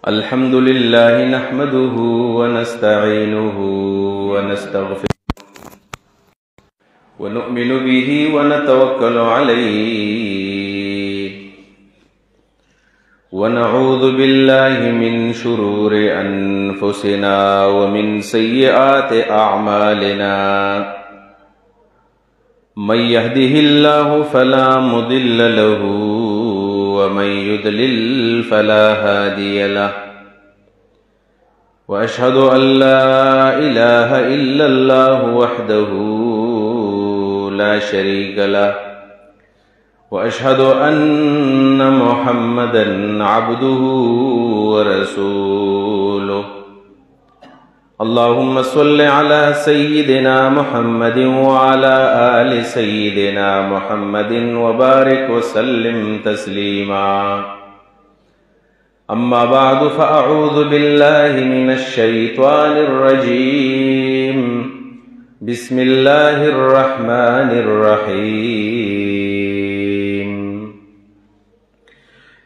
الحمد لله نحمده ونستعينه ونستغفره ونؤمن به ونتوكل عليه ونعوذ بالله من شرور أنفسنا ومن سيئات أعمالنا من يهده الله فلا مضل له ومن يضلل فلا هادي له وأشهد أن لا إله إلا الله وحده لا شريك له وأشهد أن محمدا عبده ورسوله اللهم صل على سيدنا محمد وعلى آل سيدنا محمد وبارك وسلم تسليما أما بعد فأعوذ بالله من الشيطان الرجيم بسم الله الرحمن الرحيم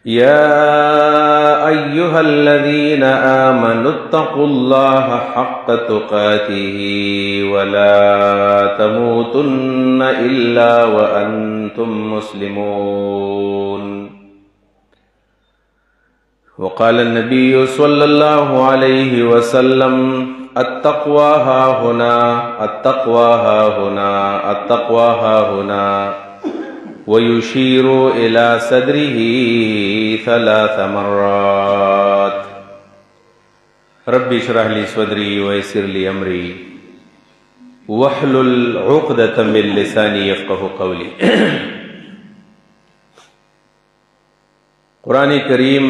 يا أيها الذين آمنوا اتقوا الله حق تقاته ولا تموتن إلا وأنتم مسلمون وقال النبي صلى الله عليه وسلم التقوى ها هنا التقوى ها هنا التقوى ها هنا ويشير إلى صدره 3 مرات رب اشرح لي صدري ويسر لي أمري واحلل عقدة من لساني يفقه قولي قرآن کریم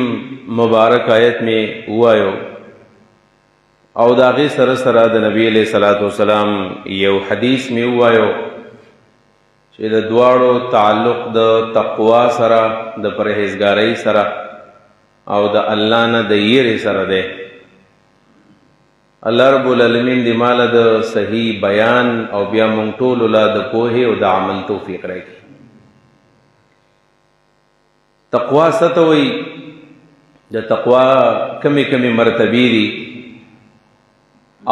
مبارک آیت میں وایو او داغی سر سره د نبی علیہ الصلوۃ والسلام یو حدیث میں وایو چې د دواړو تعلق د تقوا سره د پرهیزګارۍ سره او د الله نه د یری سره ده. الله رب العالمین دې مال د صحیح بیان او بیا مونږ ټول له د پوهې او د عمل توفیق راکړي. تقوا ستوي د تقوا کمی کمی مرتبه دي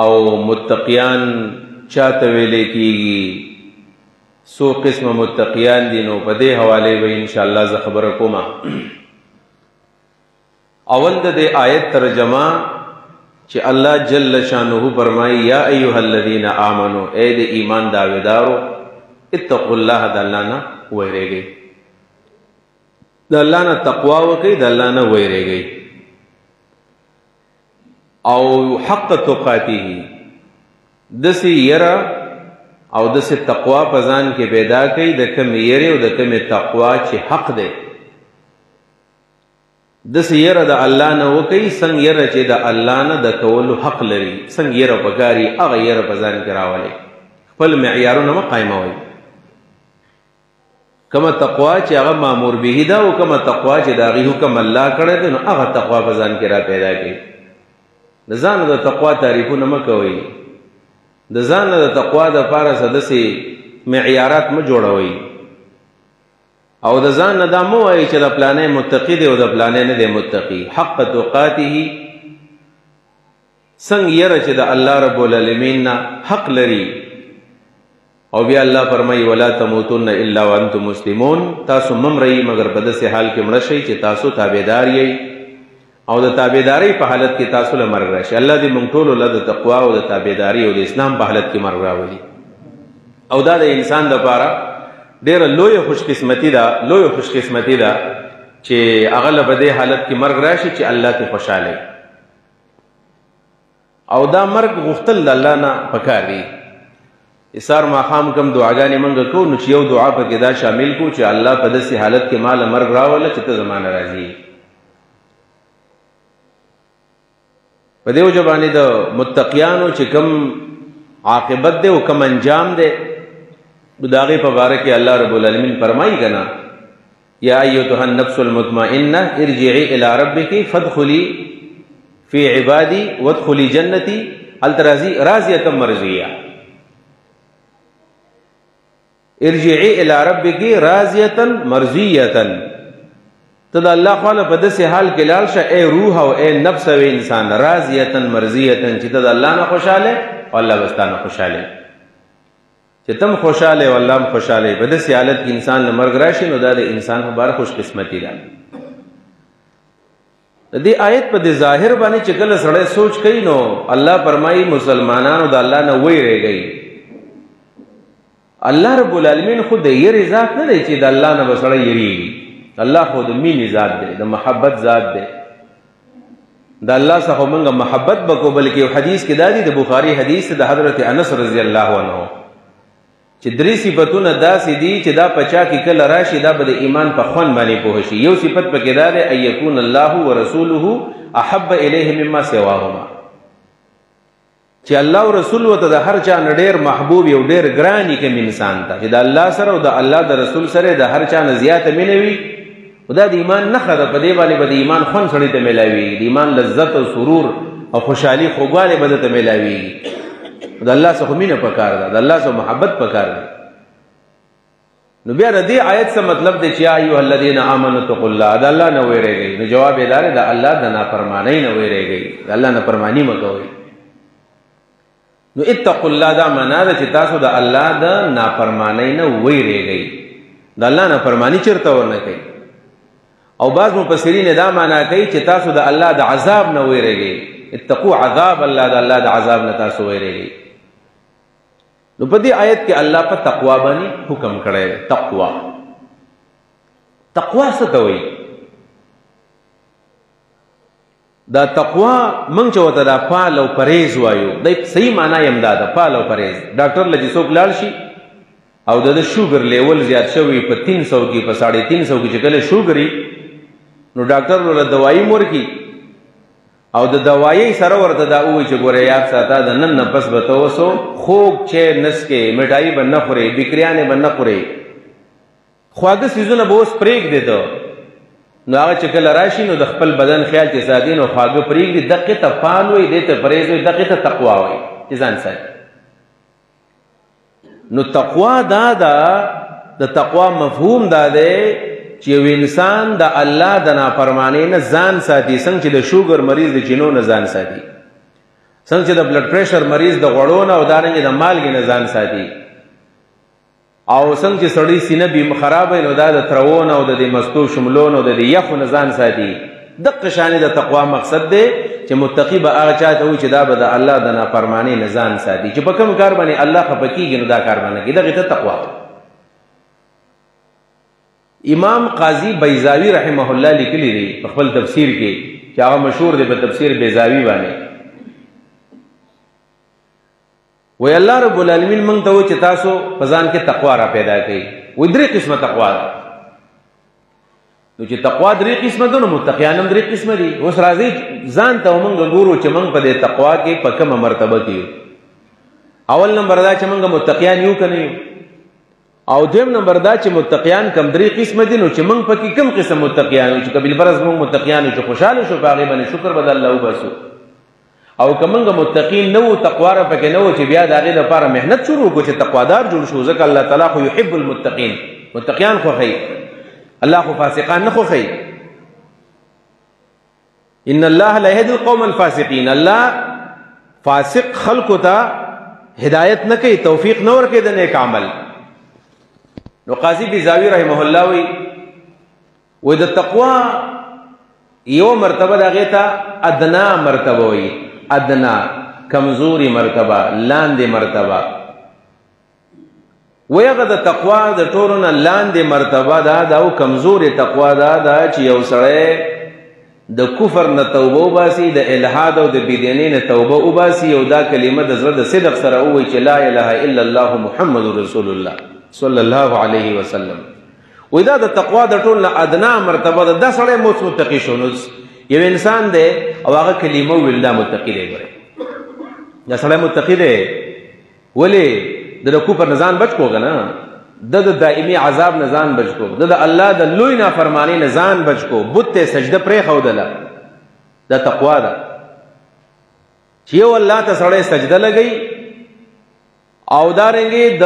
او متقیان چاته ویل کیږي سو قسم متقیان دي نو په دې حواله به ان شاء الله ز خبر کوم. اول د آیت ترجمه چې الله جل شانه فرمایي یا ایها الذین آمنو اے د ایمان داویدارو اتقوا الله د الله نه ویریږئ د الله نه تقوا وکړئ د الله نه ویریږئ او حق تقاته دسی یرا او دسی تقوا پزان کې پیدا کړي د کم یری او د کم تقوا چې حق ده دسی یرا د الله نه وکړي څنګه یرا چې د الله نه د کولو حق لري څنګه یرا پکاري هغه یرا پزان کې راولي خپل معیارونه مقایموي کما تقوا چې هغه مامور به ده او کما تقوا چې د هغه حکم الله کړی دی نو هغه تقوا پزان کې را پیدا کړي. د ځان د تقوا تعریفونه مکوئ د ځان د تقوا د پاره سدسي معیارات م جوړوي او د ځان نه دا مو وایي چې د پلانې متقی دی او د پلانې نه دی متقی. حق تقاته څنګه یره چې د الله رب العالمین نه حق لري او بیا الله فرمایي ولا تموتن الا وانتم مسلمون تاسو ممرئ مگر په داسې حال کې مړ شئ چې تاسو تابعدار یئ او د تابعداري په حالت کې تاسو له مرګ راشي. الله دې موږ ټول له تقوا او د تابعداري او د اسلام په حالت کې مرګ راولي او دا د انسان لپاره ډېره لویه خوش قسمتي ده چې هغه له په دې حالت کې مرګ راشي چې الله ته خوشاله او دا مرګ غوښتل د الله نه پکار دي. اسار ماقام کم دعاګانې موږ کوو نو چې یو دعا پکې دا شامل کو چې الله په داسې حالت کې مال مرګ راوله چې ته زمانه راځي. په دې وجه باندې د متقیانو چې کم عاقبت دی او کم انجام دی د هغې په باره کې الله رب العالمین فرمایي که نه یا ایتها النفس المطمئنه ارجعي الى ربك فادخلي في عبادي وادخلي جنتي هلته راځي راضیه مرضیه ارجعي الى ربك راضیه مرضیه ته د الله خواله په داسې حال کې لاړ شه اے روح او اے نفس او انسان راضیتن مرضیتن چې ته د الله نه خوشحاله او الله به ستا نه خوشحاله چې تم خوشحاله او الله هم خوشحاله په داسې حالت کې انسان له مرګ راشي نو دا د انسان مبارک خوش قسمتي ده د دې آیت په د ظاهر باندې چې کله سړی سوچ کوي نو الله فرمایي مسلمانانو د الله نه ویریږئ الله رب العالمین خو د یری ذات نه دی چې د الله نه به سړی یریږي الله خو د مینې ذات دی د محبت ذات دی د الله څخه موږ محبت وکړو بلکې یو حدیث کې دا دی د بخاري حدیث د حضرت انس رضی الله عنه چې درې صفتونه داسې دي چې دا پچا کې کله راشي دا به د ایمان په خوند باندې پوه شي یو صفت پکې دا دی ان یکون الله ورسوله احب الیه مما سواهما چې الله او رسول ته د هر چا نه ډېر محبوب یو ډېر ګراني کوم انسان ته چې د الله سره او د الله د رسول سره د هر چا نه زیاته مینه وي دا د ایمان نښه ده په دې باندې به د ایمان خوند سړي ته میلاویږي د ایمان لذت او سرور او خوشحالي خوږوالی به درته میلاویږي د الله څخه مینه پکار ده د الله څخه محبت پکار ده نو بیا د دې آیت څه مطلب دی چې یا ایها الذین آمنوا اتقوا الله د الله نه ویریږئ نو جواب یې دا دی د الله د نافرمانۍ نه ویریږئ د الله نافرماني مه کوئ نو اتقوا الله دا معنا ده چې تاسو د الله د نافرمانۍ نه ویریږئ د الله نافرماني چېرته ونه کوئ او بعض مفسرین دا معنا کوي چې تاسو د الله د عذاب نه ویریږئ اتقوا عذاب الله د الله د عذاب نه تاسو ویریږئ نو په دې آیت کې الله په تقوا باندې حکم کړی دی تقوا څه ته وایي دا تقوا موږ چې ورته دا پال او پرهیز وایو د صحیح معنا یې همدا ده پال او پرهیز ډاکټر له چې څوک لاړ شي او د شوګر لیول زیات شوی په 300 کې په 350 کې چې کله شوګري نو ډاکټر له دوايي مورکی او د دوايي سره ورته دا وایي چې ګوره یاد ساته د نن نه پس به ته اوسو خوږ چې نسکې مټایي به نه خورې بکریانې به نه خورې خواږه څیزونه به اوس پرېږدې ته نو هغه چې کله راشي نو د خپل بدن خیال چې ساتي نو خواږه پرېږدي دقې ته پال وایي دې ته پرهیز وایي دقې ته تقوا وایي چې ځان ساتي نو تقوا دا ده د تقوا مفهوم دا دی چې یو انسان د الله د نافرمانۍ نه ځان ساتي څنګه چې د شوګر مریض د چینو نه ځان ساتي څنګه چې د بلډ پریشر مریض د غوړو نه او دارنګې د مالګې نه ځان ساتي او څنګه چې سړی سینه بیم خراب نو دا د ترو نه او د مستو شملو نه او د یخو نه ځان ساتي دقه شانې د تقوا مقصد دی چې متقی به هغه چاته وي چې دا به د الله د نافرمانۍ نه ځان ساتي چې په کوم کار باندې الله خفه کېږي نو دا کار باندې کېږي دغې ته تقوا امام قاضي بیضاوي رحمه الله لیکلی دی په خپل تفسیر کې چې هغه مشهور دی په تفسیر بیضاوي باندې وی الله رب العالمین موږ ته وایي چې تاسو په ځان کې تقوا را پیدا کړئ وایي درې قسمه تقوا ده نو چې تقوا درې قسمه ده نو متقیان هم درې قسمه دي اوس راځئ ځان ته موږ ګورو چې موږ په دې تقوا کې په کومه مرتبه کې یو اول نمبر دا چې موږ متقیان یو که نه یو او دویم نمبر دا چې متقیان کم درې قسمه دي نو چې موږ پکې کوم قسم متقیان یو چې قبیل فرض موږ متقیان یو چې خوشحاله شو په هغې باندې شکر به د الله وباسو او که موږ متقین نه وو تقوا را پکې نه وو چې بیا د هغې لپاره محنت شروع وکړو چې تقوادار جوړ شو ځکه الله تعالی خو یحب المتقین متقیان خوښوي الله خو فاسقان نه خوښوي ان الله لا يهدي القوم الفاسقين الله فاسق خلقو ته هدایت نه کوي توفیق نه ورکوي د نیک عمل نو قاضي بیضاوي رحمه الله وی د تقوا یو مرتبه د هغې ته ادنا مرتبه وي ادنا کمزوري مرتبه لاندې مرتبه وی هغه د تقوا د ټولو نه لاندې مرتبه دا او کمزوري تقوا دا چې یو سړی د کفر نه توبه وباسي د الحاد او د بدعتۍ نه توبه وباسي او دا کلمه د زړه د صدق سره ووایي چې لا اله الا الله محمد رسول الله صلی الله علیه وسلم وی دا د تقوا د ټول نه ادنا مرتبه ده دا سړی موت متقي شو نو یو انسان دی او هغه کلمه ویل دا متقي دی ګورئ دا سړی متقي دی ولې د کفر نه ځان بچ کو که نه د دائمي عذاب نه ځان بچ کو د الله د لوی نافرمانۍ نه ځان بچ کو بت ته سجده پرېښودله دا تقوا ده چې یو الله ته سړی سجده لګوي او دارنګې د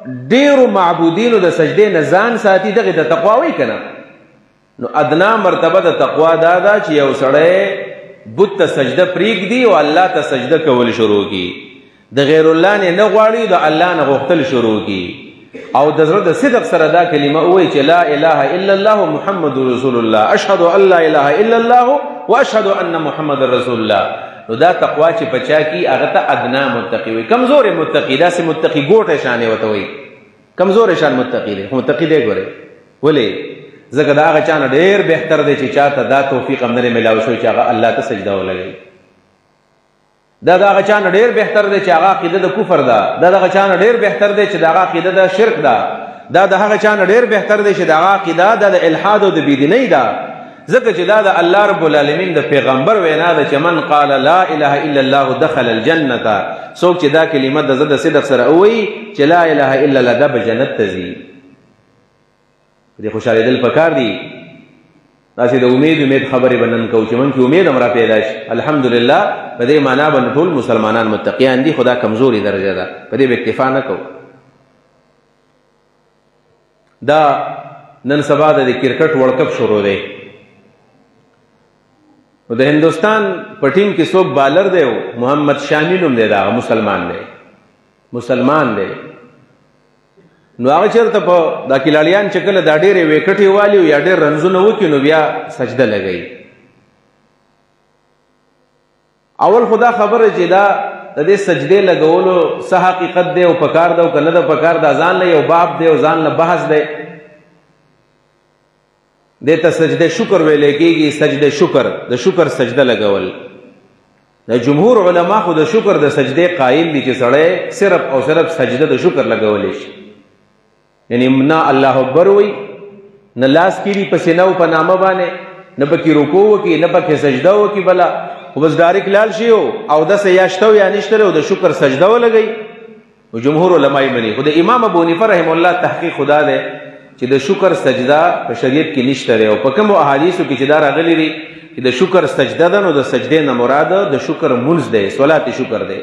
ډیرو معبودینو د سجدې نه ځان ساتي دغې ته تقوا وایي که نه نو ادنا مرتبه د تقوا دا ده چې یو سړی بت ته سجده پرېږدي او الله ته سجده کول شروع کړي، د غیر الله نه غواړي، د الله نه غوښتل شروع کړي، او د زړه د صدق سره دا کلمه ووایي چې لا اله الا الله محمد رسول الله، اشهد ان لا اله الا الله واشهد ان محمد رسول الله. نو دا تقوا چې پچا کی هغه ته ادنا متقی وي. کمزور متقی داسې متقی ګوټه شانې وته وي، کمزور شان متقی دی، خو متقی دی ګوره ولې ځکه دا هغه چانه ډېر بهتر دی چې چاته دا توفیق هم نه ملاو شوی چې هغه الله ته سجده ولګوي. دا هغه چانه ډېر بهتر دی چې هغه عقیده د کفر ده، دا هغه چانه ډېر بهتر دی چې هغه عقیده د شرک ده، دا د هغه چانه ډېر بهتر دی چې هغه عقیده د الحاد او د بيدینۍ ده. ځکه چې دا د الله رب العالمین د پیغمبر وینا ده چې من قال لا اله الا الله دخل الجنه، څوک چې دا کلمه د زړه صدق سره وایي چې لا اله الا الله، دا به جنت ته ځي. دې خوشاله دل پکار دي، داسې د امید خبرې بنن کو چې من کې امید امر پیدا شي. الحمدلله په دې معنا باندې ټول مسلمانان متقیان دي، خدا کمزوري درجه ده، په دې به اکتفا نه کو. دا نن سبا د کرکټ ورلد کپ شروع دی، د هندوستان په ټیم کې څوک بالر دی، محمد شامی نوم دی، دا مسلمان دی. نو هغه چېرته په دا کلاړیان چې کله دا ډېرې ویکټې والي یا ډېر رنزونه وکړي نو بیا سجده لګوي. اول خدا خبره چې دا د دې سجدې لګولو څه حقیقت دی او پکار دی او که نه ده پکار ده، ځان له یو باب دی او ځان له بحث دی. دې ته سجده شکر ویلې کېږي، سجده شکر، د شکر سجده لګول. د جمهور علما خو د شکر د سجدې قائل دي چې سړی صرف او صرف سجده د شکر لګولی شي، یعنی نه الله اکبر وي، نه لاس کیږي په سینه او په نامه باندې، نه پکې رکوع وکړي، نه پکې سجده وکړي، بله خو بس ډایرکټ لاړ شي او داسې یا شته یا نشته او د شکر سجده ولګوي. جمهور علما یې مني، خو د امام ابو حنیفه رحم الله تحقیق خدا دی چې د شکر سجده په شریعت کې نشته دی، او په کومو احادیثو کې چې دا راغلي دي چې د شکر سجده ده، نو د سجدې نه مراد د شکر منځ دی، صلات شکر دی.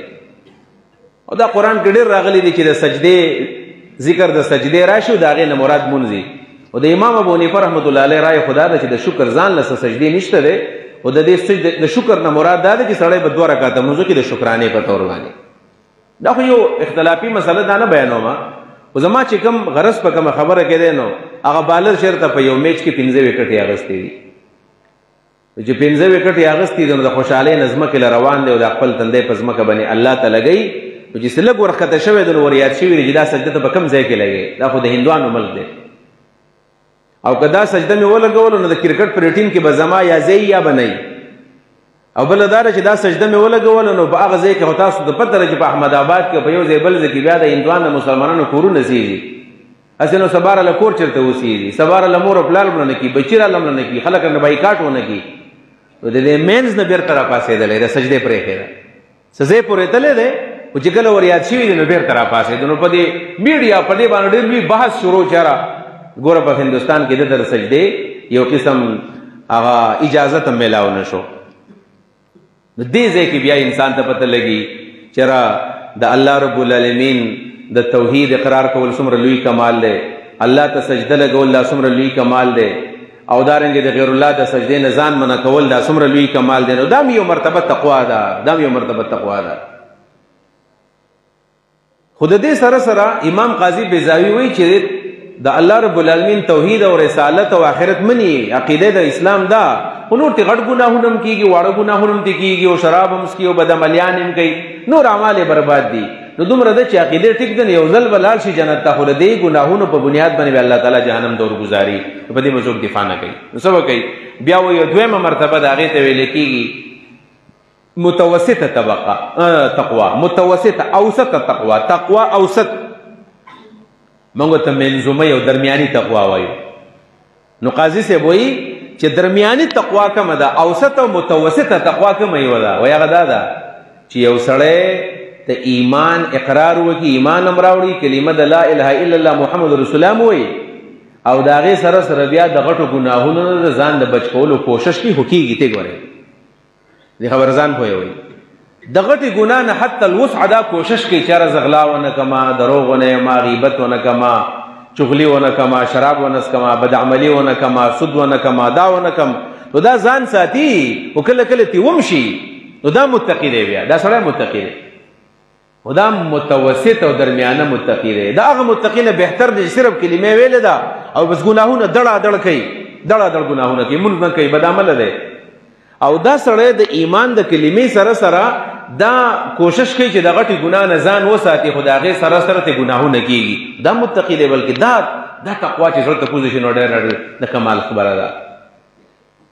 او دا قرآن کې ډېر راغلي دي چې د سجدې ذکر د سجدې راشي او د هغې نه مراد مونځ وي. او د امام ابو حنیفه رحمت الله علیه رای خدا ده چې د شکر ځان له سجدې نشته دی، او د دې د شکر نه مراد دا ده چې سړی به 2 رکعته لمونځ وکړي د شکرانې په طور باندې. دا خو یو اختلافي مسله دا نه بیانوم، خو زما چې کوم غرض په کومه خبره کې دی نو هغه بالر چېرته په یو میچ کې 15 وکټې اخیستې دي. چې 15 وکټې اخیستې دي نو د خوشحالۍ نه ځمکې له روان دی او د خپل تندی په ځمکه باندې الله ته لګوي. نو چې څه لږ ورښکته شوی دی نو ور یاد شوي دي چې دا سجده ته په کوم ځای کې لګوي، دا خو د هندوانو ملک دی. او که دا سجده مې ولګولو نو د کرکټ په ټیم کې به زما یا ځای یا به نه، او بله دا ده چې دا سجده مې ولګولو نو په هغه ځای کې خو تاسو ته پته ده چې په احمد آباد کې په یو ځای بل ځای کې بیا د هندوانو مسلمانانو کورونه سیږي. هسې نو سبا راله کور چېرته اوسېږي، سبا راله مور او پلار مړه نه کړي، بچي راله مړه نه کړي، خلک رانه بایکاټ ونه کړي. نو د دې مینځ نه بېرته راپاڅېدلی د سجدې پرېښې ده، څه ځای پورې تللی دی، خو چې کله ور یاد شوي دي نو بېرته راپاڅېدو. نو په دې میډیا په دې باندې ډېر لوی بحث شروع چېره ګوره په هندوستان کې د سجدې یو قسم هغه اجازت هم میلاو نه شو. نو دې ځای کې بیا انسان ته پته لګي چېرې د الله رب العالمین د توحید اقرار کول څومره لوی کمال دی، الله ته سجده لګول دا څومره لوی کمال دی، او دارنګې د غیر الله د سجدې نه ځان منع کول دا څومره لوی کمال دی. نو دا یو مرتبه تقوا ده، دا یو مرتبه تقوا ده. خو د دې سره سره امام قاضي بیضاوي وایي چې د الله رب العالمین توحید او رسالت او آخرت مني، عقیده د اسلام دا، خو نور تی غټ ګناهونه هم کېږي، واړه ګناهونه هم تی کېږي، او شراب هم څکي او بدعملیان هم کوي، نور اعمال برباد دي. نو دومره ده چې عقیده ټیک ده، یو ځل به لاړ شي جنت ته، خو د دې ګناهونو په بنیاد باندې به الله تعالی جهنم ته ورګزاري، په دې به څوک دفاع نه کوي. نو څه به کوي؟ بیا وایي دویمه مرتبه د هغې ته ویل کېږي متوسطه طبقه تقوا، متوسطه اوسط تقوا، تقوا اوسط، موږ ته منظومه یو درمیاني تقوا وایو. نو قاضي صاحب وایي چې درمیاني تقوا کومه ده، اوسط او متوسطه تقوا کومه یو ده؟ وایي هغه دا ده چې یو سړی ته ایمان اقرار وکړي، ایمان هم راوړي، کلمه د لا اله الا الله محمد رسول الله وایي، او د هغې سره سره بیا د غټو ګناهونو د ځان د بچ کولو کوشش کوي، خو کېږي ته ګورئ دې خبر ځان پوهوئ. د غټې ګناه نه حتی الوسع دا کوشش کوي چې یاره زه غلا ونه کما، دروغ ونه یما، غیبت ونه کما، چغلی ونه کما، شراب ونه کما، بدعملی ونه کما، سود ونه کما، دا ونه کم. نو دا ځان ساتي او کله کله تی ومشي، نو دا متقی دی. بیا دا سړی متقی دی، او دا متوسط او درمیانه متقی دی. دا هغه متقی نه بهتر دی صرف کلمې ویلې ده او بس ګناهونه دړه دړ کوي، دړه دړ ګناهونه کوي، مونږ نه کوي، بد عمله دی. او دا سړی د ایمان د کلمې سره سره دا کوشش کوي چې د غټي ګناه نه ځان وساتي، خو د هغې سره سره ته ګناهونه کېږي. دا متقي دی. بلکې دا تقوا چې زړه ته کوزه شي نو ډېر د کمال خبره ده.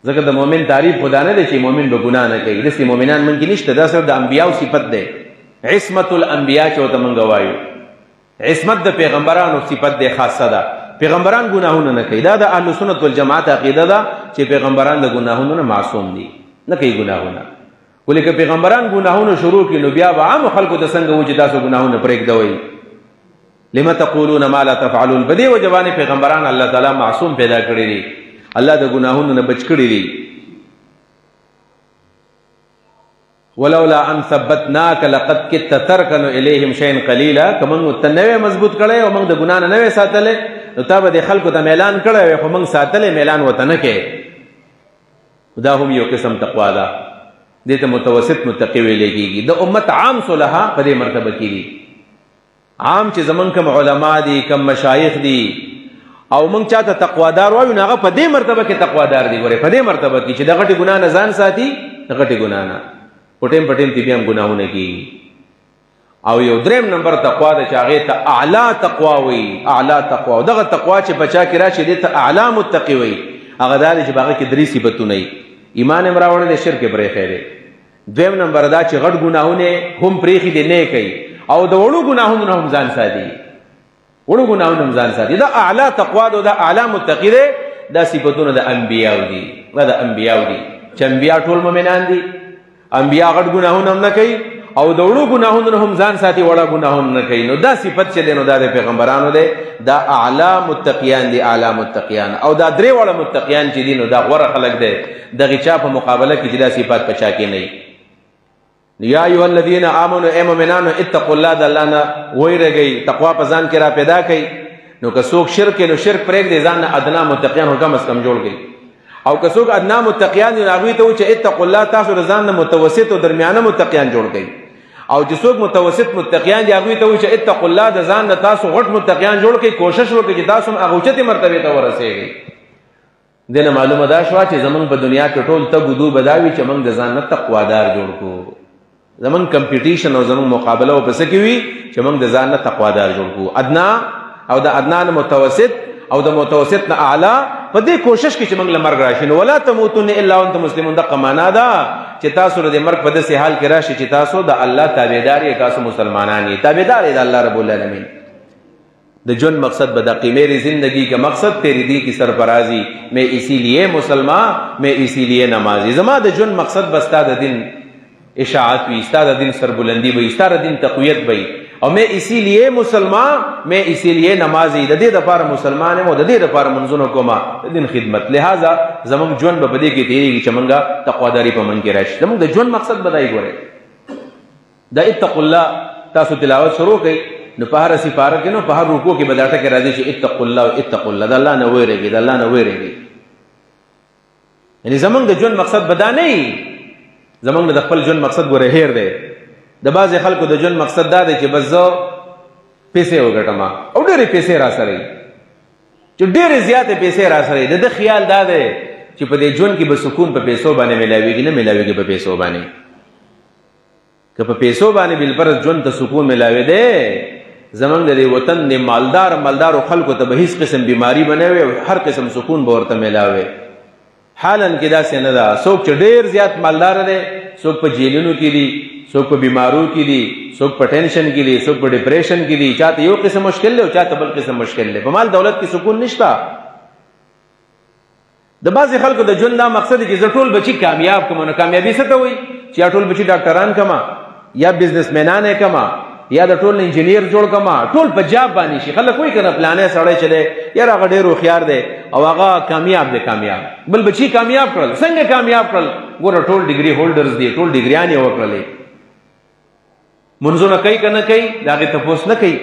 ځکه د مؤمن تعریف خدا نه دی چې مؤمن به ګناه نه کوي. داسې مؤمنان من کې نشته. دا صرف د انبیاو صفت دی. عصمت الانبیا چې ورته موږ وایو، عصمت د پیغمبرانو صفت دی، خاصه ده. پیغمبران ګناهونه نه کوي. دا د اهل سنت والجماعت عقیده ده چې پیغمبران د ګناهونو نه معصوم دي، نه کوي ګناهونه. ولې که پیغمبران ګناهونه شروع کړي نو بیا به عام خلکو ته څنګه و چې تاسو ګناهونه پرېږدوئ؟ لم تقولون ما لا تفعلون. په دې وجه باندې پیغمبران الله تعالی معصوم پیدا کړي دي، الله د ګناهونو نه بچ کړي دي. ولولا ان ثبتناک لقد كدت تركن اليهم شيئا قليلا. که موږ ته نوې مضبوط کړی او موږ د ګناه نه نوې ساتلې نو تا به د خلکو ته میلان کړی وی، خو موږ ساتلې میلان ورته نه کوې. دا هم یو قسم تقوا ده. دې ته متوسط متقی ویل کېږي. د امت عام صلحا په دې مرتبه کې دي. عام چې زمونږ کوم علما دي، کوم مشایخ دي او موږ چاته تقوادار وایو نو هغه په دې مرتبه کې تقوادار دي. ګورې په دې مرتبه کې چې د غټې ګناه نه ځان ساتي، د غټې ګناه نه پټیم پټیم تی بیا هم ګناهونه کېږي. او یو دریم نمبر تقوا ده چې هغې ته اعلی تقوا وایي. اعلی تقوا، او دغه تقوا چې په چا کې راشي دې ته اعلی متقي وایي. هغه دا دی چې په هغه کې درې صفتونه وي. ایمان یې راوړی دی، شرک یې پرېښی دی. دویم نمبر دا چې غټ ګناهونه هم پرېښي دي، نه کوي، او د وړو ګناهونو نه هم ځان ساتي. وړو ګناهونو هم ځان ساتي. دا اعلی تقوا ده، دا اعلی متقي دی. دا صفتونه د انبیاو دي. دا د انبیاو دي چې انبیا ټول مؤمنان دي. انبیا غټ ګناهونه هم نه کوي او د وړو ګناهونو نه هم ځان ساتي، وړه ګناهونه نه کوي. نو دا صفت چې دی نو دا د پیغمبرانو دی. دا اعلی متقیان دي، اعلی متقیان. او دا درې وړه متقیان چې دي نو دا غوره خلک دی دغې چا په مقابله کې چې دا صفات په چا کې نه وي. یا ایها الذین آمنوا، ای مؤمنانو، اتقوا الله، د الله نه ویرېږئ، تقوا په ځان کې را پیدا کړئ. نو که څوک شرک نو شرک پرېږدي، ځان نه ادنا متقیان کم از کم جوړ کړئ. او که څوک ادنا متقیان دي نو هغوی ته وایي چې اتقوا الله، تاسو د ځان نه متوسط او درمیانه متقیان جوړ کړئ. او چې څوک متوسط متقیان دي هغوی ته وایي چې اتقوا الله، د ځان نه تاسو غټ متقیان جوړ کړئ. کوشش وکړئ چې تاسو هم هغه اوچتې مرتبې ته ورسېږئ. دې نه معلومه دا شوه چې زمونږ په دنیا کې ټول تګ و دو به دا وي چې موږ د ځان نه تقوادار جوړ کړو. زمونږ کمپیټیشن او زمونږ مقابله به په څه کې وي چې موږ د ځان نه تقوادار جوړ کړو. ادنا او د ادنا نه متوسط او د متوسط نه اعلی، په دې کوشش کې چې موږ له مرګ راشي. نو ولا تموتن الا وانتم مسلمون. دغه معنا ده چې تاسو د مرګ په داسې حال کې راشي چې تاسو د الله تابعدار یې، تاسو مسلمانان یې، تابعدار یې د الله رب العالمین. د جون مقصد بدقی، میری زندگی کا مقصد تیری دی کی سرفرازی، میں اسی لیے مسلمان، میں اسی لیے نمازی. زما د جون مقصد بستا د دین اشاعت وی، ستا د دین سربلندی وی، ستا د دین تقویت وی. او میں اسی لیے مسلمان، میں اسی لیے نمازی. د دې دپاره مسلمان یم او د دې دپاره منځونه کومه، د دین خدمت. لہذا زموږ ژوند به په دې کې تېرېږي چې موږ تقواداري په من کې راشي. زموږ د ژوند مقصد به دا یې ګورئ. د اتقوا الله تاسو تلاوت شروع کړئ نو په هر سپاره کې نو په هر رکوع کې به دا ټکی راځي چې اتقوا الله، اتقوا الله، د الله نه ویرېږئ، د الله نه ویرېږئ. یعنې زموږ د ژوند مقصد به دا نه وي. زموږ د خپل ژوند مقصد ګوره هیر دی. د بعضې خلکو د ژوند مقصد دا دی چې بس زه پیسې وګټم او ډېرې پیسې را سره وي، چې ډېرې زیاتې پیسې را سره وي. د ده خیال دا دی چې په دې ژوند کې به سکون په پیسو باندې میلاویږي. نه میلاویږي په پیسو باندې. که په پیسو باندې بالفرض ژوند ته سکون میلاوی دی، زمونږ د دې وطن د مالدارو خلکو ته به هیڅ قسم بیماری به نه وي او هر قسم سکون به ورته میلاوی. حالا کې داسې نه ده. څوک چې ډېر زیات مالدار دی، څوک په جیلونو کې دي، څوک په بیمارو کې دي، څوک په ټینشن کې دي، څوک په ډپریشن کې دي. چاته یو قسم مشکل دی او چاته بل قسم مشکل دی. په مال دولت کې سکون نشته. د بعضې خلکو د ژوند دا مقصد دی چې زه ټول بچي کامیاب کړم. نو کامیابي څه ته وایي؟ چې یا ټول بچي ډاکټران کړم، یا بزنسمینان یې کړم، یا د ټول انجینیر جوړ کما، ټول په جاب باندې شي. خلک وایي که نه پلانې سړی چې دی یاره هغه ډېر هوښیار دی او هغه کامیاب دی. کامیاب بل بچي کامیاب کړل. څنګه کامیاب کړل؟ ګوره ټول ډګري هولډرز دي، ټول ډګریان یې وکړلې. منځونه کوي که نه کوي د هغې تپوس نه کوي.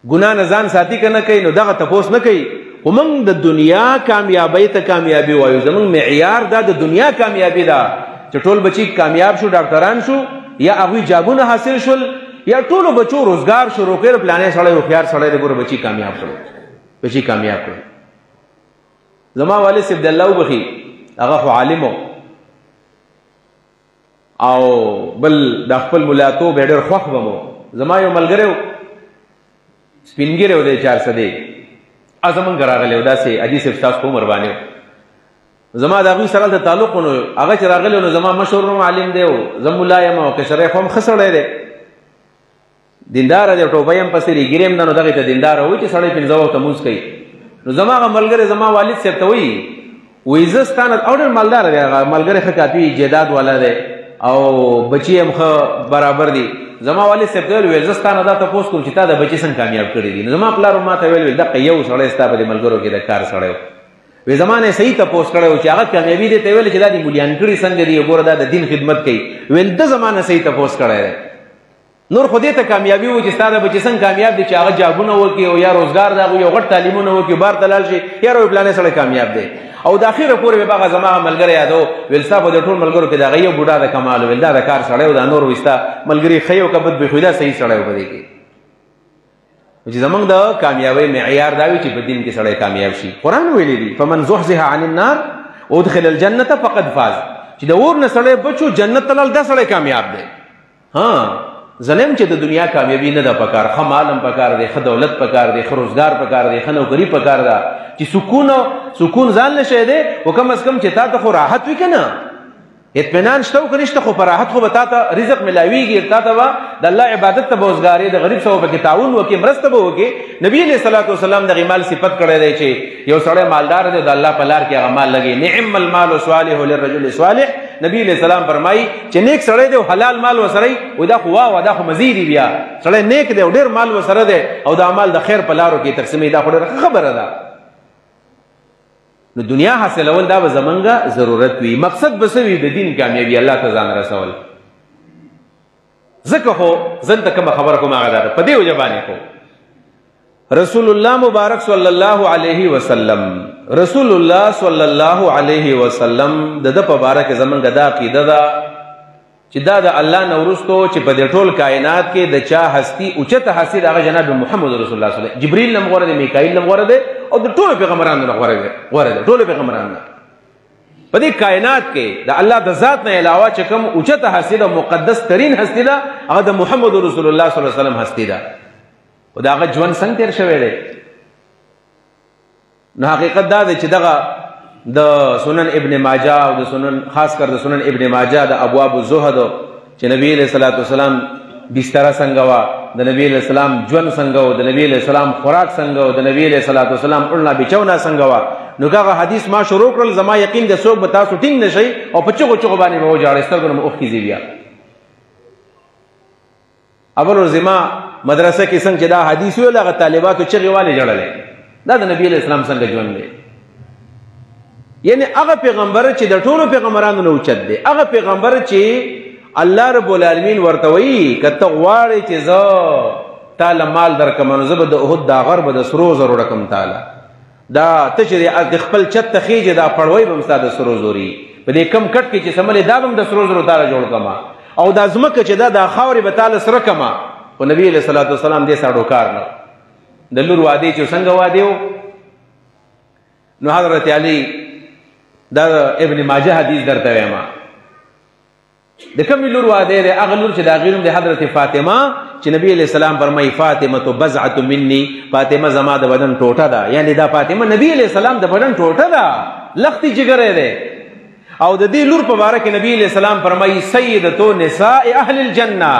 ګناه نه ځان ساتي که نه کوي نو دغه تپوس نه کوي. خو موږ د دنیا کامیابۍ ته کامیابي وایو. زموږ معیار دا د دنیا کامیابي ده چې ټول بچي کامیاب شو، ډاکټران شو، یا هغوی جابونه حاصل شول، یا ټولو بچو روزګار شروع کړ. پلانې سړی هوښیار سړی دی، ګوره بچي کامیاب شول، بچي کامیاب کړل. زما والد صاحب د الله وبخي، هغه خو عالم او بل د خپل ملاتوب یې ډېر خوښ به مو. زما یو ملګری و، سپین ږیری و، دی 400 دی، زمونږ راغلی و، داسې حاجي صاحب ستاسو په عمر باندې و. زما د هغوی سره د تعلق نو هغه چې راغلی نو زما مشهور نوم عالم دی، زه ملا یم او کشری خو هم ښه سړی دی، دینداره دی، ټوپۍ هم پسې دی، ږیرې هم ده، نو دغې ته دینداره وایي چې سړی 5 وخته لمونځ کوي. نو زما هغه ملګری زما والد صاحب ته وایي زه ستا نه او ډېر مالداره دی، هغه ملګری ښه کافي جیداد والا دی او بچي هم ښه برابر دي. زما والد صاحب ته ویل زه ستا نه دا تپوس کوم چې تا د بچي څنګه کامیاب کړي دي. نو زما پلار ما ته ویل دقه یو سړی ستا په دې ملګرو کې د کار سړی و. وی زما نه صحیح تپوس کړی و چې هغه کامیابي دی ته ویل چې دا دې مولیان کړي څنګه دي، ګوره دا د دین خدمت کوي. ویل د زما نه صحیح تپوس کړی دی. نور خو دې ته کامیابي و چې ستا د بچي څنګه کامیاب دي، چې هغه جابونه وکړي او یا روزګار د هغوی یو غټ تعلیمونه وکړي، بار ته لاړ شي، یاره وایي پلانې سړی کامیاب دی. او د اخره پورې مې هغه زما ملګری یادو، ویل ستا په دې ټول ملګرو کې د هغه یو بوډا د کمال، ویل دا د کار سړی و، دا نور وایي ستا ملګري ښه یو که بد بخوي، دا صحیح سړی و په دې کې. چې زمونږ د کامیابۍ معیار دا وي چې په دین کې سړی کامیاب شي. قرآن ویلی دي فمن زحزح عن النار ادخل الجنة فقد فاز، چې د اور نه سړی بچو جنت ته لاړ، دا سړی کامیاب دی. ظلم چې د دنیا کامیابي نه ده پکار، ښه مال هم پکار دی، ښه دولت پکار دی، ښه روزګار پکار دی، ښه نوکري پکار ده، چې سکون ځان له شی دی، خو کم از کم چې تا ته خو راحت وي که نه، اطمینان شته او که نشته، خو په راحت خو به تا ته رزق ملاویږي، تا ته به د الله عبادت ته به وزګارې، د غریب سره پکې تعاون وکړې، مرسته به وکړې. نبي علیه الصلاة والسلام دغې مال صفت کړی دی چې یو سړی مالدار دی، د الله په لار کې هغه مال لګي. نعم المال صالح للرجل صالح، نبی علیہ السلام فرمایي چې نیک سړی دی او حلال مال وسره وي، دا خو واه دا خو مزید بیا سړی نیک دی او ډېر مال وسره دی او دا مال د خیر په لارو کې تقسیموي، دا خو ډېره خبره ده. نو دنیا حاصلول دا به زمونږ ضرورت وي، مقصد به څه وي؟ د دین کامیابي، الله ته ځان رسول. ځکه خو ځان ته کومه خبره کوم هغه ده په دې وجه باندې خو رسول الله مبارک صلی الله علیه وسلم، رسول الله صلی الله علیه وسلم د ده په باره کې زمونږ دا عقیده ده چې دا د الله نه وروستو چې په دې ټول کائنات کې د چا هستي اوچته هستي د هغه جناب محمد رسول الله صلی الله علیه وسلم، جبریل نه غوره دی، میکائیل نه غوره دی او د ټولو پیغمبرانو نه غوره دی، ټولو پیغمبرانو نه. په دې کائنات کې د الله د ذات نه علاوه چې کوم اوچته هستي ده، مقدس ترین هستي ده، هغه د محمد رسول الله صلی الله علیه وسلم هستي ده. او دا هغه ژوند څنګه تیر شوی دی؟ نو حقیقت دا دی چې دغه د سنن ابن ماجه او د سنن خاص کر د سنن ابن ماجه د ابواب الزهد چې نبی علیہ الصلوۃ والسلام بستر څنګه وا، د نبی علیہ السلام ژوند څنګه و، د نبی علیہ السلام خوراک څنګه و، د نبی علیہ الصلوۃ والسلام اړنا بچونه څنګه وا. نو هغه حدیث ما شروع کړل، زما یقین د څوک به تاسو ټینګ نشئ او په چغو چغو باندې به وجاړئ، سترګو نه اوښکې ځي. بیا اول ورځ ما مدرسه کې څنګه چې دا حدیث ویل، هغه طالباتو چغې والې جړلې، دا د نبی علیہ السلام څنګه ژوند دی. یعنی هغه پیغمبر چې د ټولو پیغمبرانو نه اوچت دی، هغه پیغمبر چې الله رب العالمین ورته وایي که ته غواړې چې زه تاله مال درکړم نو زه به د احد دا غر به د سرو زرو ډکم تاله، دا ته چې د خپل چت ته خېجې دا پړوی به هم ستا د سرو زرو وي، په دې کم کټ کې چې سملې دا به هم د سرو زرو تاله جوړ کړم، او دا ځمکه چې دا خاورې به تاله سره کړم. خو نبی علیہ الصلوۃ والسلام دې ساړو کار نه، د لور واده چې څنګه واده و. نو حضرت علی دا ابن ماجه حدیث درته وایم، د کوم لور واده دی؟ هغه لور چې د هغې نوم د حضرت فاطمه، چې نبی علیہ السلام فرمایي فاطمه بضعة مني، فاطمه زما د بدن ټوټه ده، یعنی دا فاطمه نبی علیہ السلام د بدن ټوټه ده، لختي جګری دی. او د دې لور په باره کې نبی علیہ السلام فرمایي سیدة نساء اهل الجنه،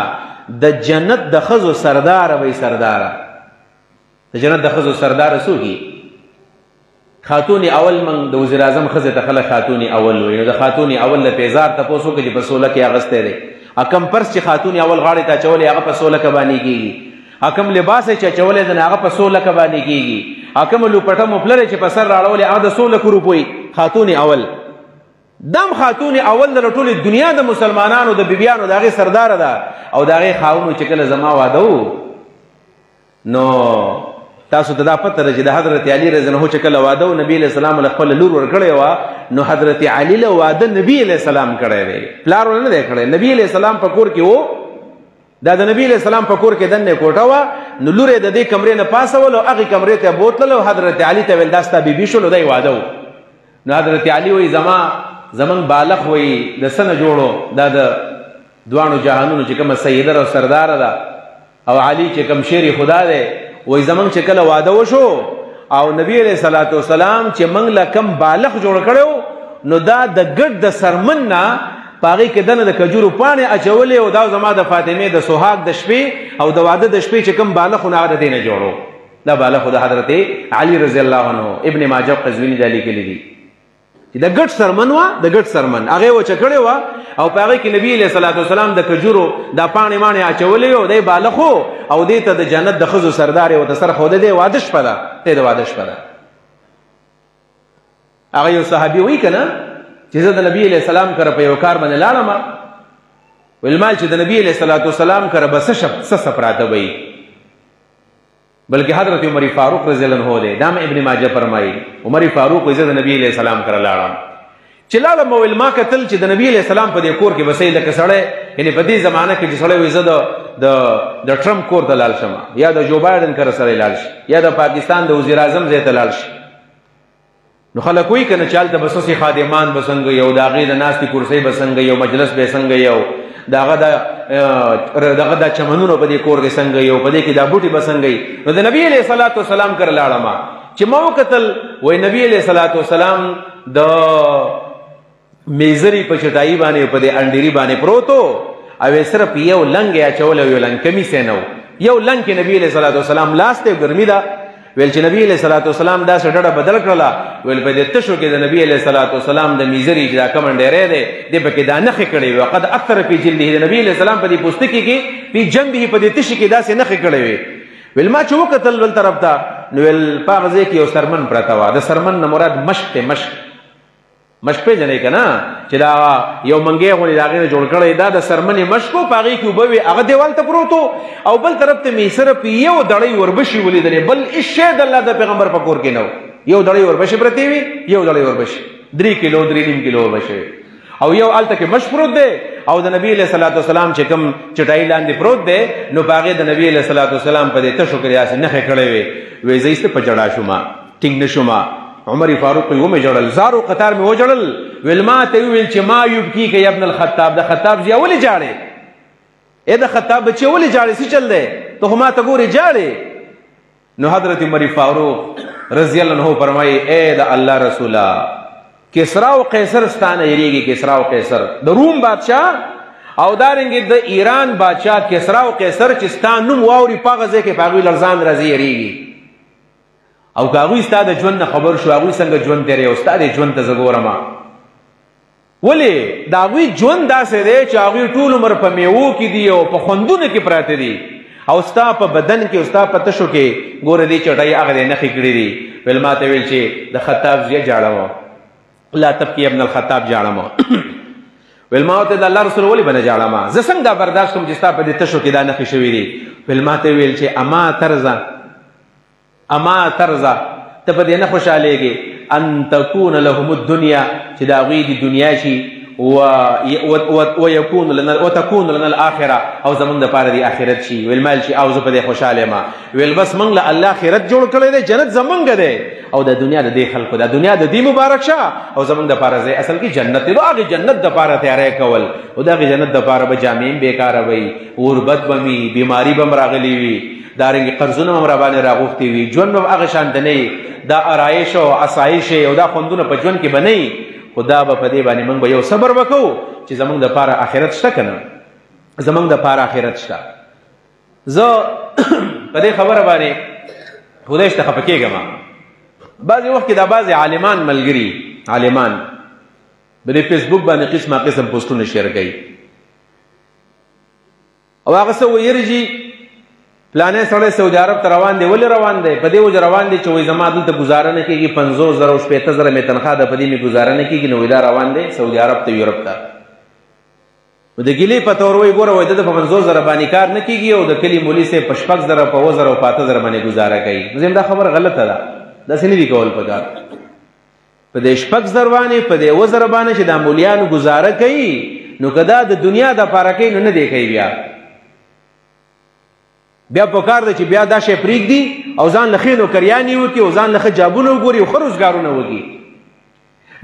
د جنت د ښځو سرداره وی سرداره، د جنت د ښځو سرداره څوک؟ خاتون اول. من د وزیر اعظم ښځې ته خلک خاتون اول وایي، نو د خاتون اول له پیزار تپوس وکړه چې په 16 کې اغوستی دی، کم پرس چې خاتون اول غاړې ته اچولی هغه په 16 کې باندې کېږي، کم لباس چې اچولی دی هغه په 16 کې باندې کېږي، کم لوپټه مفلره چې په سر راړولی هغه د 16 روپۍ خاتون اول. دم خاتون اول د ټولې دنیا د مسلمانانو د بیبیانو د هغې سرداره ده، او د هغې خاونو چې کله زما واده و نو تاسو ته دا پته ده چې د حضرت علي رضی الله عنه چې کله واده و نبی علیہ السلام له خپل لور ورکړی وه نو حضرت علي له واده نبی علیہ السلام کړی دی، پلار ونه دی کړی. نبی علیہ السلام په کور کې و، دا د نبی علیہ السلام په کور کې دننه کوټه وه، نو لور یې د دې کمرې نه پاسول او هغې کمرې ته بوتلل او حضرت علي ته ویل دا ستا بیبي شول او دی واده و. نو حضرت علي وایي زمونږ بالغ وایي د څه نه جوړو، دا د دواړو جهانونو چې کومه سیده او سرداره ده او علي چې کوم شیر خدا دی، وایي زمونږ چې کله واده وشو او نبی علیہ الصلوۃ والسلام چې موږ له کم بالغ جوړ کړو نو دا د ګډ د سرمن نه په هغې کې دنه د کجورو پاڼې اچولې او دا زما د فاطمې د سوهاګ د شپې او د واده د شپې چې کوم بالغ خو نه هغه د دې نه جوړو. دا بالغ خو د حضرت علي رضی الله عنه ابن ماجه قزویني دا لیکلي دي چې د ګډ سرمن وه، د ګډ سرمن هغې وچه کړې وه او په هغې کې نبي علیه صلات وسلام د کجورو دا پاڼې ماڼې اچولې او دی بالغ و او دې ته د جنت د ښځو سردار یې ورته سر ښوده دی، واده شپه ده، دی د واده شپه ده. هغه یو صحابي وایي که نه چې زه د نبي علیه السلام کره په یو کار باندې لاړم، ویل مال چې د نبي علیه صلات وسلام کره به څه څه پراته به وي، بلکې حضرت عمر فاروق رضی الله عنه دی. دا ابن ماجه فرمایي عمر فاروق وایي زه د نبي علیه السلام کره لاړم، چې لاړم ویل ما کتل چې د نبي علیه السلام په دې کور کې بسې لکه سړی، یعنې په دې زمانه کې چې سړی وایي زه د ټرمپ کور ته لاړ شم یا د جو بایډن کره سړی لاړ شي یا د پاکستان د وزیر اعظم ځای ته لاړ شي، نو خلک وایي که نه چې هلته به څه خادمان به څنګه یو، د هغې د ناستې کرسۍ به څنګه یو، مجلس به څنګه یو، د هغه دا چمنونه په دې کور کې څنګه یو، په دې کې دا بوټي به څنګه وي. نو د نبي علیه صلات وسلام کره لاړم چې ما وکتل، وایي نبي علیه صلات وسلام د میزري په چټایي باندې په دې انډیري باندې پروت و او صرف یو لنګ یې اچولی او یو لنګ کمیس یې نه و، یو لنګ کې نبي علیه صلات وسلام لاس دی ګرمي ده. ویل چې نبی علیه صلات وسلام داسې ډډه بدل کړله، ویل په دې تشو کې د نبی علیه صلات وسلام د میزري چې دا کوم انډیری دی دې پکې دا نښې کړې وې، وقد اثر فی جلده، د نبی علیه السلام په دې پوستکي کې فی جنبه په دې تشي کې داسې نښې کړې وې. ویل ما چې وکتل بل طرف ته نو ویل په هغه ځای کې یو سرمن پرته وه، د سرمن نه مراد مشک دی، مشک پېژنئ که نه چې دا یو منګی غوندې د هغې نه جوړ کړی، دا د سرمنې مشک و، په هغې کې اوبه وې، هغه دیوال ته پروت و او بل طرف ته مې صرف یو دړۍ وربشي ولیدلې، بل هېڅ شی د الله د پیغمبر په کور کې نه و، یو دړۍ وربشي پرتې وي، یو دړۍ وربشي 3 کیلو 3.5 کیلو وربشي او یو هلته کې مشک پروت دی او د نبي علیه صلات وسلام چې کوم چټایي لاندې پروت دی نو په هغې د نبي علیه صلات وسلام په دې تشو کې داسې نښې کړې وې. وایي زه ایسته په جړا شوم، ټینګ نه شوم. عمر فاروق ومې جړل، زارو قطار مې وجړل. ویل ما ته ویل چې ما یبکیک یا ابن الخطاب، د خطاب زوی ولې جاړې؟ ای د خطاب بچی ولې جاړې؟ څه چل دی؟ ته خو ما ته ګورې جاړې. نو حضرت عمر فاروق رضی الله عنه فرمایي ای د الله رسوله کسرا او قیصر ستانه یریږي، کسرا او قیصر د روم بادشاه او دارنګې د ایران بادشاه کسرا او قیصر چې ستا نوم واوري په هغه ځای کې په هغوی لړزان راځي یریږي. او که هغوی ستا د ژوند نه خبر شو هغوی څنګه ژوند تېروي او ستا د ژوند ته زه ګورم. ولې د هغوی ژوند داسې دی چې هغوی ټول عمر په میوو کې دي او په خوندونو کې پراته دي او ستا په بدن کې او ستا په تشو کې ګوره دې چټۍ هغه دې نښې کړي دي. ویل ما ته ویل چې د خطاب زویه جاړه لا تبکي ابن الخطاب جاړم. ویل ما ته د الله رسول ولې به نه جاړم؟ زه څنګه دا برداشت کوم چې ستا په دې تشو کې دا نښې شوي دي. ویل ما ته ویل چې اما ترزه ته په دې نه خوشحالېږې ان تکون لهم الدنیا چې د هغوی د دنیا شي وتكون لنا الاخره او زمونږ دپاره د آخرت شي. ویل مال شي او زه په دې خوشحاله یم. ویل بس موږ له الله آخرت جوړ کړی دی، جنت زمونږ دی او د دنیا د دې خلکو، د دنیا د دې مبارک شه او زمونږ دپاره ځای اصل کې جنت دی. نو هغې جنت دپاره تیاری کول او د هغې جنت دپاره به جامې هم بېکاره وي، غربت به وي، بیماري به هم راغلي وي، دارنګې قرضونه هم راباندې راغوښتي وي، ژوند به هغه شانته نه وي، دا آرایش او اسایش او دا خوندونه په ژوند کې به نه وي. خو دا به په دې باندې موږ به یو صبر وکړو چې زموږ دپاره آخرت شته که نه، زموږ دپاره آخرت شته. زه په دې خبره باندې خدای شته خفه کېږم. بعضې وخت کې دا بعضې عالمان ملګري عالمان په دې فیسبوک باندې قسمه قسم پوسټونه شیر کوي او هغه څه وایي یرې جي پلانې سړی سعودي عرب ته روان دی. ولې روان دی؟ په دې وجه روان دی چې وایي زما دلته ګزاره نه کېږي، 50,000 او 60,000 مې تنخوا ده، په دې مې ګزاره نه کېږي، نو دا روان دی سعودي عرب ته، یورپ ته. نو د ګیلې په تور وایي ګوره وایي د په 50,000 باندې کار نه کېږي او د کلي مولي صاحب په 6,000 په 10,000 او په 8,000 باندې ګزاره کوي. نو دا خبره غلطه ده، داسې نه دي کول پکار. په دې 6,000 باندې په دې 10,000 باندې چې دا مولیانو ګزاره کوي نو که دا د دنیا د پاره کوي نو نه دی کوي. بیا پکار ده چې بیا دا شی پرېږدي او ځان له ښې نوکریانې وکړي او ځان له ښه جابونه وګوري او ښه روزګارونه وکړي.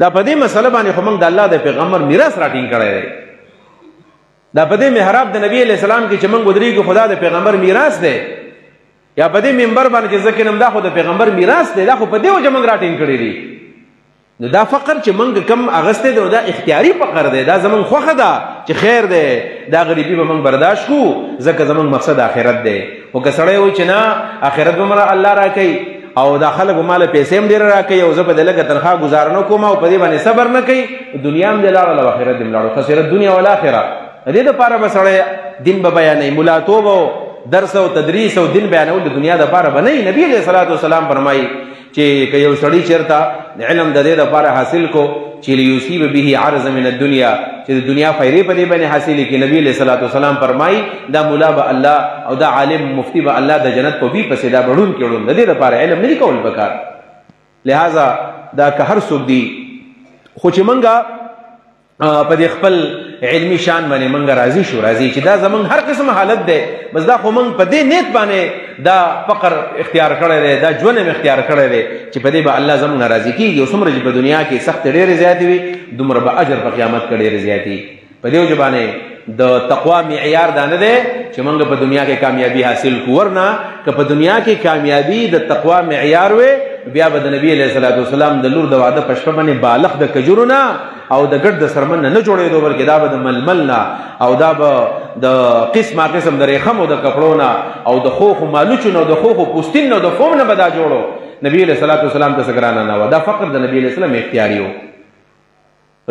دا په دې مسله باندې خو موږ د الله د پیغمبر میراث راټینګ کړی دی. دا په دې محراب د نبی علیہ السلام کې چې موږ ودرېږو خدا د پیغمبر میراث دی، یا په دې منبر باندې چې زه کینم دا خو د پیغمبر میراث دی، دا خو په دې وجه موږ راټینګ کړی دی. نو دا فقر چې موږ کم اغستی دی دا اختیاري فقر دی، دا زموږ خوښه ده چې خیر دی، دا غریبي به موږ برداشت کړو ځکه زموږ مقصد آخرت دی. خو که سړی وایي چې نه آخرت به مله الله راکوي او دا خلک به ماله پیسې هم ډېره راکوي او زه په دې لږه تنخوا ګزاره نه کوم او په دې باندې صبر نه کوي، دنیا هم دې لاړه او آخرت دې هم لاړو، خسرت دنیا والآخره. د دې دپاره به سړی دین به بیانوي، ملاتوب او درس او تدریس او دین بیانول د دنیا دپاره به نه وي. نبي علیه الصلاة والسلام فرمایي چې که یو سړی چېرته علم د دې دپاره حاصل کو چې لیصیب به عرض من الدنیا چې د دنیا فایدې په دې باندې حاصلې کړي، نبي علیه الصلاة والسلام فرمایي دا ملا به الله او دا عالم مفتی به الله د جنت په بي پسې دا بړونکي وړون. د دې دپاره علم نه دي کول پکار. لہذا دا که هر څوک دي خو چې موږ په دې خپل علمي شان باندې موږ راضي شو، راضي چې دا زموږ هر قسم حالت دی، بس دا خو موږ په دې نیت باندې دا فقر اختیار کړی دی، دا ژوند هم اختیار کړی دی چې په دې به الله زموږ نه راضي کېږي. او څومره چې په دنیا کې سختې ډېرې زیاتې وي دومره به اجر په قیامت کې ډېرې زیاتې. په دې وجه باندې د تقوا معیار دا نه دی چې موږ په دنیا کې کامیابي حاصل کړو، ورنه که په دنیا کې کامیابي د تقوا معیار وي بیا به د نبي علیه الصلاة والسلام د لور د واده په شپه باندې بالغ د کجورو نه او د ګډ د سرمن نه جوړېدو، بلکې دا به د ململ نه او دا به د قسمه قسم د ریخم او د کپړو نه او د خوخو مالوچو نه او د خوخو پوستین نه او د فوم نه به دا جوړو. نبي علیه الصلاة والسلام ته څه ګرانه نه وه. دا فقر د نبي علیه السلام اختیاري و.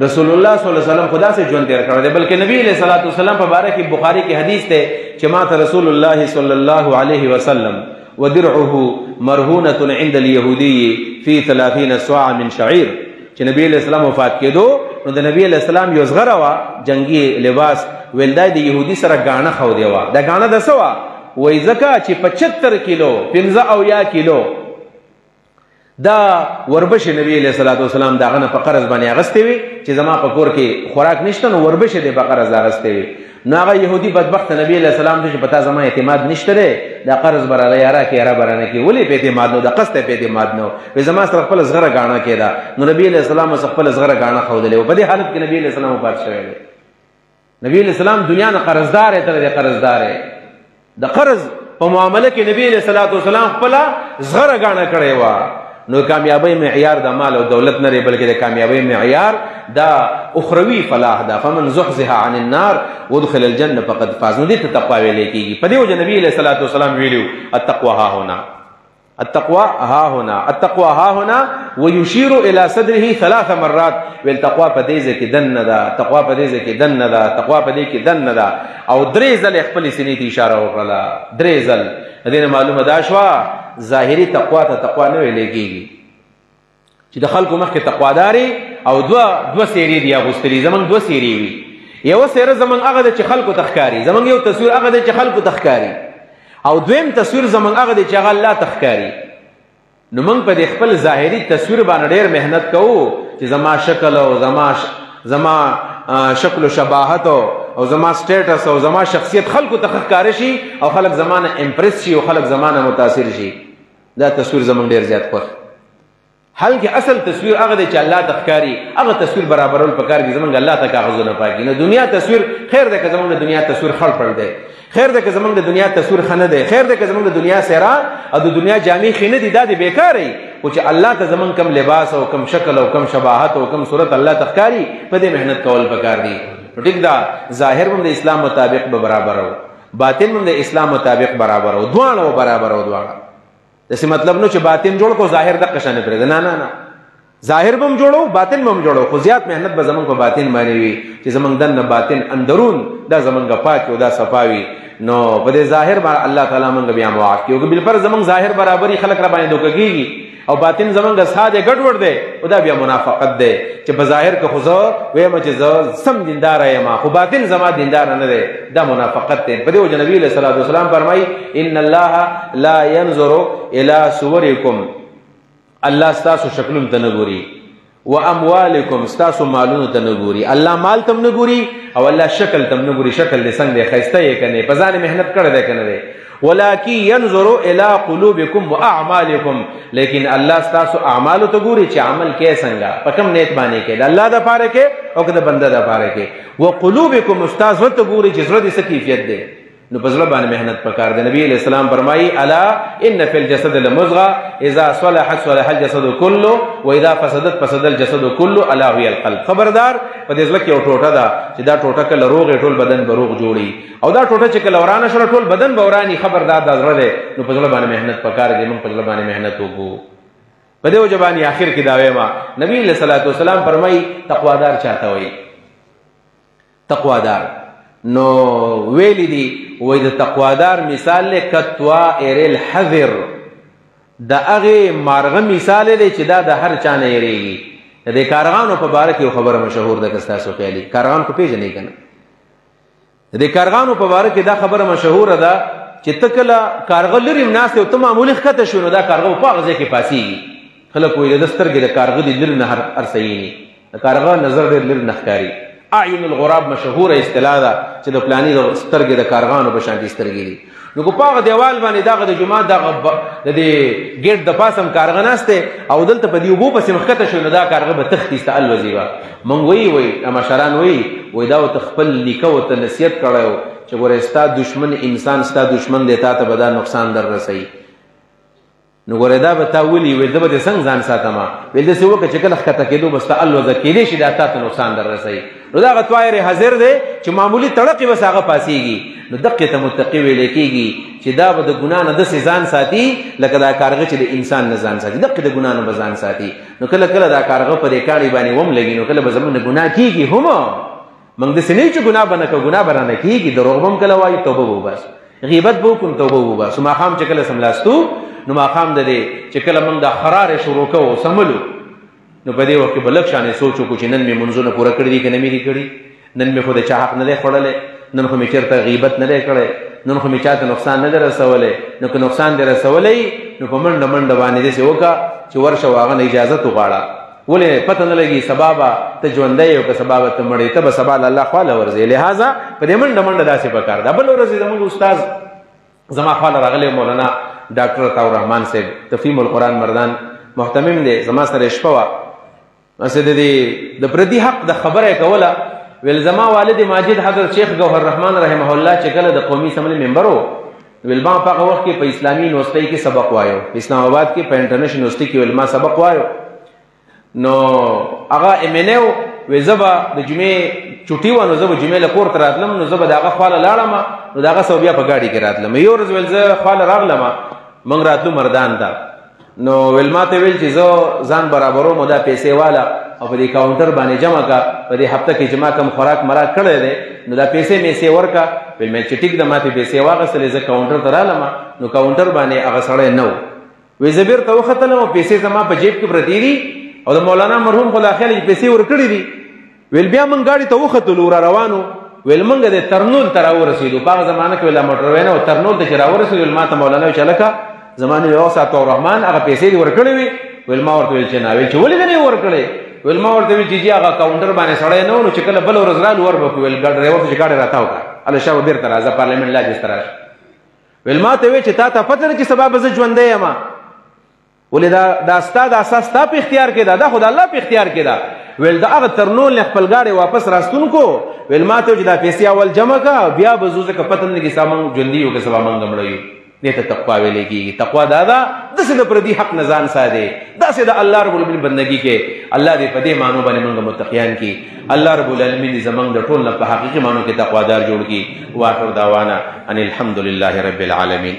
رسول الله صلی الله علیه وسلم خدا سے ژوند تیر کړی دی، بلکې نبی علیه الصلاة والسلام په باره کې بخاري کې حدیث دی چې ما ته رسول الله صلی الله علیه وسلم ودرعه مرهونة عند اليهودي في 30 صاع من شعير. چې نبی علیہ السلام وفات کېدو نو د نبی علیہ السلام یو زغره وه جنگي لباس ویلدای د یهودي سره ګاڼه خودې وه. دا ګاڼه د څه وه؟ وایي ځکه چې 75 کیلو 15 کیلو دا وربشې نبی علیہ الصلاة والسلام د هغه نه په قرض باندې اخیستې وي چې زما په کور کې خوراک نشته نو وربشې دې په قرض اخیستې وي. نو هغه یهودي بدبخت نبی علیہ السلام ته چې په تا زما اعتماد نشته دی دا قرض به راله یاره کې یاره به رانه کړي. ولې په اعتماد نه و؟ د قصد په اعتماد نه و. وایي زما سره خپله زغره ګاڼه کېده. نو نبي علیہ السلام سره خپله زغره ګاڼه ښودلې وه. په دې حالت کې نبي علیہ السلام وفات شوی دی. نبي علیہ السلام دنیا نه قرضدار دی، ته د قرضدار دی. د قرض په معامله کې نبي علیہ الصلاة والسلام خپله زغره ګاڼه کړې وه. نو کامیابی معیار د مال او دولت نه بلکې د کامیابی معیار دا اخروی فلاح ده. فمن زحزح عن النار وادخل الجنه فقد فاز. نو دې ته تقوا ویلې کېږي. په دې وجه نبی علیہ الصلاة والسلام ویلو التقوى ها هنا، التقوى ها هنا، التقوى ها هنا ويشير الى صدره 3 مرات. ویل تقوا په دې ځای کې دننه ده، تقوا په دې ځای کې دننه ده، تقوا په دې کې دننه ده. او 3 ځله خپل سینې ته اشاره وکړه، 3 ځله. دې نه معلومه دا شوه ظاهري تقوا ته تقوا نه ویلې کېږي چې د خلکو مخکې تقواداري او دوه سیرې دي اغوستلي. زمونږ 2 سیرې وي. یوه سیره زمونږ هغه ده چې خلکو ته ښکاري، زمونږ یو تصویر هغه دی چې خلکو ته ښکاري، او دویم تصویر زمونږ هغه دی چې هغه الله ته ښکاري. نو موږ په دې خپل ظاهري تصویر باندې ډېر محنت کوو چې زما شکل او زما شکل و شباهت او زما سټیټس او زما شخصیت خلکو ته ښکاره شي او خلک زمانه امپریس شي او خلک زمانه متاثر شي. دا تصویر زمونږ ډېر زیات خوښ. حال کې اصل تصویر هغه دی چې الله ته ښکاري، هغه تصویر برابرول پکار دي. زمونږ الله ته کاغذونه پاکي. نو دنیا تصویر خیر دی که زمونږ د دنیا تصویر خړ پړ دی، خیر دی که زمونږ د دنیا تصویر ښه نه دی، خیر دی که زمونږ د دنیا څیره او د دنیا جامې ښې نه دي، دا دی بیکاره وي. خو چې الله ته زمونږ کم لباس او کم شکل او کم شباهت او کم صورت الله ته ښکاري په دې محنت کول پکار دي. نو ټیک دا ظاهر هم د اسلام مطابق به برابر او باطن هم د اسلام مطابق برابر او دواړه برابر او دواړه. داسې مطلب نو چې باطن جوړ کو ظاهر دقه شانې پرېږده. نه نه نه، ظاهر به هم جوړو باطن به هم جوړو، خو زیات محنت به زمونږ په باطن باندې وي چې زمونږ دننه باطن اندرون دا زمونږ پاک او دا صفا وي. نو په دې ظاهر باندې الله تعالی موږ بیا معاف کړي. او که بالفرض زمونږ ظاهر برابري خلک را باندې دوکه کېږي او باطن زمونږ ساده ګډوډ دی او دا بیا منافقت دی چې بظاهر که خو زه وایم چې زه سم دیندار یم خو باطن زما دیندار نه دی دا منافقت دی په دې وجه نبی علیه الصلاة والسلام فرمایي ان الله لا ينظر الى صورکم الله ستاسو شکلونو ته نه ګوري و اموالکم ستاسو مالونو ته نه ګوري الله مال تم نه ګوري او الله شکل تم نه ګوري شکل دې څنګه دی ښایسته یې که نه په ځان محنت کړی دی که نه دی ولكن ينظر الى قلوبكم واعمالكم لیکن الله ستاسو اعمالو ته ګوري چې عمل کې څنګه په کوم نیت باندې کې د الله د پاره کې او که د بنده د پاره کې وقلوبكم استاد ته ګوري چې زړه دې څه کیفیت دی نو په زړه باندې محنت پکار دی نبی علیہ السلام فرمایي الا ان فی الجسد لمضغه اذا صلحت صلح الجسد كله واذا فسدت فسد الجسد كله الا هي القلب خبردار په دې ځل کې یو ټوټه ده چې دا ټوټه کله روغ ټول بدن به روغ جوړي او دا ټوټه چې کله ورانه شوه ټول بدن به وراني خبردار دا زړه دی نو په زړه باندې محنت پکار دی موږ په زړه باندې محنت وکړو په دې وجه باندې آخر کې دا وایم نبی علیہ الصلوۃ والسلام فرمایي تقوادار چاته وایي تقوادار نو ویلی دی وای د تقوادار مثال له کطوائر الحذر د هغه مارغه مثال دی چې دا د هر چا نه یریږي د کارغانو په باره کې خبره مشهور ده که تاسو خیالي کارغان کو پیژنئ کنه د کارغانو په باره کې دا خبره مشهوره ده چې ته کله کارغه لرې ناست او ته معمولي ښکته شو نو دا کارغه په هغه ځای کې پاسېږي خلک وایي د سترګې د کارغه د لرې نه هر صحیح د کارغه نظر ډېر لرې نه ښکاري اعین الغراب مشهوره اصطلاح ده چې د پلاني د سترګې د کارغانو په شانتي سترګې دي نو کو پاغه دیوال باندې دغه د جمعه دغه د ګیټ د پاسم کارغه ناشته او دلته په دی وبو پسې مخکته شو نو دا کارغه به تختی است الوزیبا مونږ وی مشران وی دا تخپل لیکو ته نصیحت کړو چې ګوره ستا دشمن انسان ستا دشمن دی تا ته به دا نقصان در رسي نو ګوره دا به تا ولي ویل د به څنګه ځان ساتم ویل د څه وکړه چې کله ښکته کېدو بس ته الوزه کېدې شي دا تا ته نقصان در رسي نو دا غطوایر حاضر دی چې معمولی تړقې بس هغه پاسېږي نو دقې ته متقي ویل کېږي چې دا به د ګناه نه داسې ځان ساتي لکه دا کارغه چې د انسان نه ځان ساتي دقې د ګناه نه به ځان ساتي نو کله کله دا کارغه په دې کاڼي باندې وم لګي نو کله به زموږ نه ګناه کېږي هم موږ داسې نه چې ګناه به نه کوو ګناه به رانه کېږي دروغ به هم کله وایو توبه به وباسو غیبت به وکړو توبه وباسو ماښام چې کله سملاستو نو ماښام د دې چې کله موږ دا خرارې شروع کوو سملو نو په دې وخت کې به لږ شانې سوچ وکړو چې نن مې منځونه پوره کړي دي که نه مې دي کړي نن مې خو د چا حق نه دی خوړلی نن خو مې چېرته غیبت نه دی کړی نن خو مې چا ته نقصان نه دی رسولی نو که نقصان دی رسولی نو په منډه منډه باندې داسې وکړه چې ورشه و هغه نه اجازت وغواړه ولې پته نه لګي سبا به ته ژوندی یې او که سبا به ته مړې ته به سبا د الله خواله ورځې لهذا په دې منډه منډه داسې پکار ده بل ورځ زموږ استاد زما خواله راغلی مولانا ډاکټر عطاء الرحمن صاحب تفهیم القرآن مردان محتمم دی زما سره شپه وه بس د پردي حق د خبره یې کوله ویل زما والد ماجد حضرت شیخ گوهر رحمان رحمه الله چې کله د قومي اسمبلي ممبر و ویل ما په هغه وخت کې په اسلامي یونیورسټۍ کې سبق وایو په اسلام آباد کې په انټرنیشنل یونیورسټۍ کې ویل ما سبق وایو نو هغه MNA وی زه به د جمعې چوټي وه نو زه به جمعې له کور ته راتلم نو زه به د هغه خواله لاړم نو د هغه سو بیا په ګاډي کې راتلم یو ورځ ویل زه خواله راغلم موږ راتلو مردان ته نو ویل ما ته ویل چې زه ځان برابروم دا پیسې والا او په دې کاونټر باندې جمع کا په دې هفته کې جمع کم خوراک مراک کړی دی نو دا پیسې مې سې ورکا ویل مې چې ټیک د ماته پیسې واغستلې زه کاونټر ته رالم نو کاونټر باندې هغه سړی نه و وی زه بیرته وختلم او پیسې زما په جیب کې پرتې دي او د مولانا مرحوم خو لا خیال چې پیسې ورکړي دي ویل بیا موږ ګاډي ته وختلو را روانو ویل موږ د ترنول ته راورسېدو په هغه زمانه کې ویل موټروی نه و ترنول ته چې راورسېدو ویل ما ته مولانا ویل چې هلکه زمانه یو عطاء الرحمن هغه پیسې دې ورکړې وي ویل ما ورته ویل چې نه ویل چې ولې دې نه ورکړې ویل ما ورته ویل چې هغه کاونټر باندې سړی نه و نو چې کله بل ورځ رالو ور به ویل ډرایور ته چې ګاډي راتاو کړه هله شابه بېرته راځه پارلمنټ لا جس تراش ویل ما ته ویل چې تا ته پته ده چې سبا به زه ژوندی یم ولې دا ستا د اساس ستا په اختیار کې ده دا خو د الله په اختیار کې ده ویل د هغه ترنول نه خپل ګاډی واپس راستون کو ویل ما ته چې دا پیسې اول جمع کا بیا به زو ځکه پته نه لګي سامان ژوندي یو که سبا موږ مړه یو دې ته تقوا ویل کېږي تقوا دا ده داسې د پردي حق نه ځان ساتي داسې د الله رب العالمین بندګي کې الله دې په دې معنو باندې موږ متقیان کړي الله رب العالمین زموږ د ټول نه په حقیقي معنو کې تقوادار جوړ کړي واخر دعوانا ان الحمد لله رب العالمین